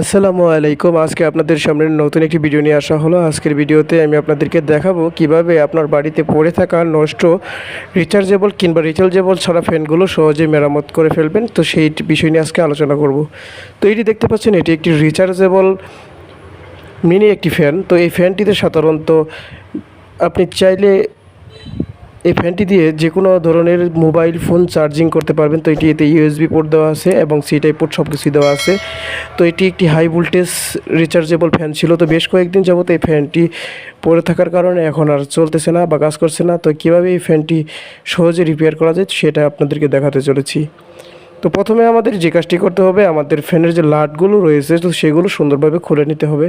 আসসালামু আলাইকুম। আজকে আপনাদের সামনে নতুন একটি ভিডিও নিয়ে আসা হলো। আজকের ভিডিওতে আমি আপনাদেরকে দেখাবো কিভাবে আপনার বাড়িতে পড়ে থাকা নষ্ট রিচার্জেবল কিংবা রিচার্জেবল ছাড়া ফ্যানগুলো সহজে মেরামত করে ফেলবেন। তো সেই বিষয় নিয়ে আজকে আলোচনা করব। তো এটি দেখতে পাচ্ছেন, এটি একটি রিচার্জেবল মিনি একটি ফ্যান। তো এই ফ্যানটিতে সাধারণত আপনি চাইলে এই ফ্যানটি দিয়ে যে কোনো ধরনের মোবাইল ফোন চার্জিং করতে পারবেন। তো এতে ইউএসবি পোর্ট দেওয়া আছে এবং সি টাইপ পোর্ট সব কিছুই দেওয়া আছে। তো এটি একটি হাই ভোল্টেজ রিচার্জেবল ফ্যান ছিল। তো বেশ কয়েকদিন যাবত এই ফ্যানটি পড়ে থাকার কারণে এখন আর চলতেছে না বা কাজ করছে না। তো কীভাবে এই ফ্যানটি সহজে রিপেয়ার করা যায় সেটা আপনাদেরকে দেখাতে চলেছি। তো প্রথমে আমাদের যে কাজটি করতে হবে, আমাদের ফ্যানের যে লাটগুলো রয়েছে তো সেগুলো সুন্দরভাবে খুলে নিতে হবে।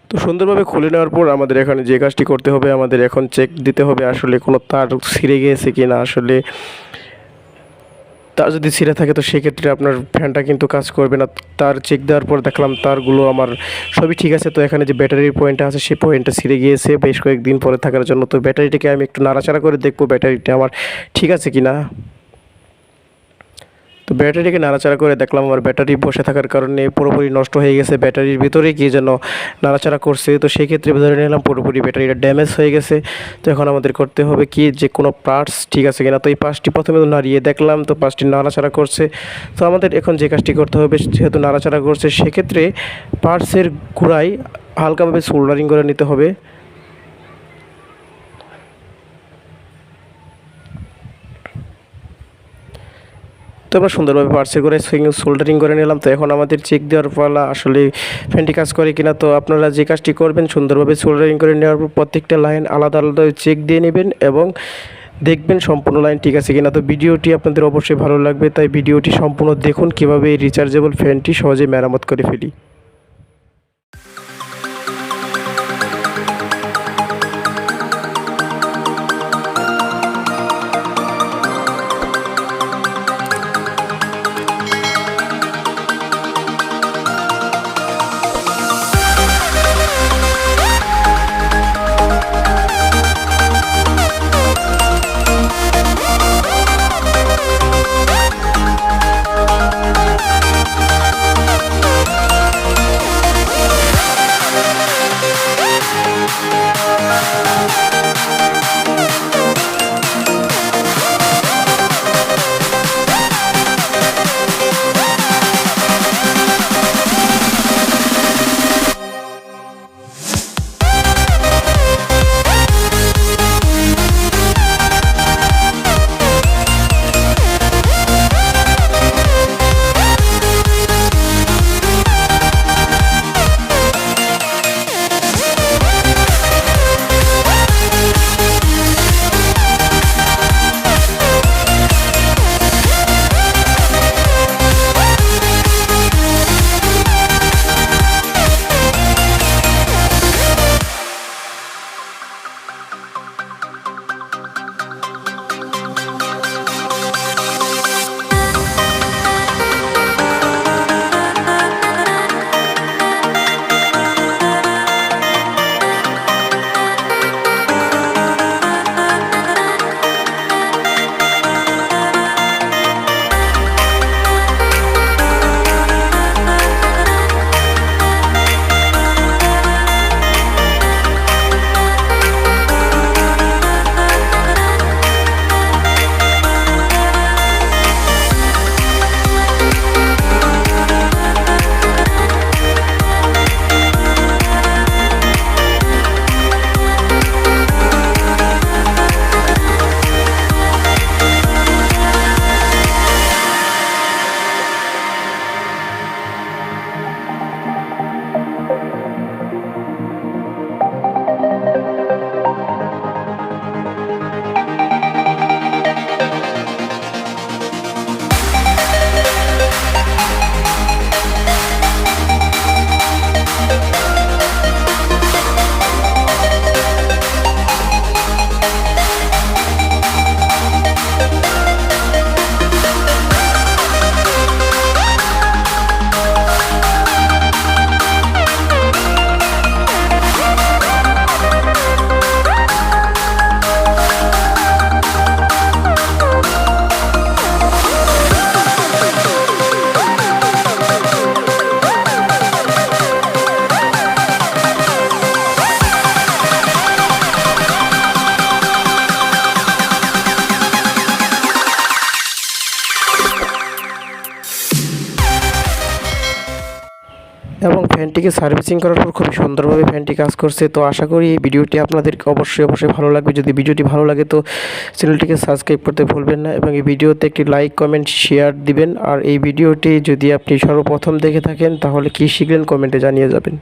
তো সুন্দরভাবে খুলে নেওয়ার পর আমাদের এখানে যে কাজটি করতে হবে, আমাদের এখন চেক দিতে হবে আসলে কোনো তার ছিঁড়ে গিয়েছে কি না। আসলে তার যদি ছিঁড়ে থাকে তো সেক্ষেত্রে আপনার ফ্যানটা কিন্তু কাজ করবে না। তার চেক দেওয়ার পর দেখলাম তারগুলো আমার সবই ঠিক আছে। তো এখানে যে ব্যাটারির পয়েন্টটা আছে সেই পয়েন্টটা ছিঁড়ে গিয়েছে বেশ কয়েকদিন পরে থাকার জন্য। তো ব্যাটারিটাকে আমি একটু নাড়াচাড়া করে দেখবো ব্যাটারিটা আমার ঠিক আছে কি না। তো ব্যাটারিকে নাড়াচাড়া করে দেখলাম আমার ব্যাটারি বসে থাকার কারণে পুরোপুরি নষ্ট হয়ে গেছে। ব্যাটারির ভিতরে কি যেন নাড়াচাড়া করছে। তো সেই ক্ষেত্রে ধরে নিলাম পুরোপুরি ব্যাটারিটা ড্যামেজ হয়ে গেছে। তো এখন আমাদের করতে হবে কি, যে কোনো পার্টস ঠিক আছে কিনা। তো এই পার্টসটি প্রথমে তো নাড়িয়ে দেখলাম, তো পার্টসটি নাড়াচাড়া করছে। তো আমাদের এখন যে কাজটি করতে হবে, যেহেতু নাড়াচাড়া করছে সেক্ষেত্রে পার্টসের গোড়ায় হালকাভাবে সোল্ডারিং করে নিতে হবে। তো আমরা সুন্দরভাবে পার্সে করে সোল্ডারিং করে নিলাম। তো এখন আমাদের চেক দেওয়ার পালা আসলে ফ্যানটি কাজ করে কিনা। তো আপনারা যে কাজটি করবেন, সুন্দরভাবে সোল্ডারিং করে নেওয়ার পর প্রত্যেকটা লাইন আলাদা আলাদা চেক দিয়ে নেবেন এবং দেখবেন সম্পূর্ণ লাইন ঠিক আছে কিনা। তো ভিডিওটি আপনাদের অবশ্যই ভালো লাগবে, তাই ভিডিওটি সম্পূর্ণ দেখুন কীভাবে এই রিচার্জেবল ফ্যানটি সহজে মেরামত করে ফেলি। ফ্যানটিকে সার্ভিসিং করার পর খুবই সুন্দরভাবে ফ্যানটি কাজ করছে। তো আশা করি এই ভিডিওটি আপনাদেরকে অবশ্যই ভালো লাগবে। যদি ভিডিওটি ভালো লাগে তো চ্যানেলটিকে সাবস্ক্রাইব করতে ভুলবেন না এবং এই ভিডিওতে একটি লাইক কমেন্ট শেয়ার দিবেন। আর এই ভিডিওটি যদি আপনি সর্বপ্রথম দেখে থাকেন তাহলে কী শিখলেন কমেন্টে জানিয়ে যাবেন।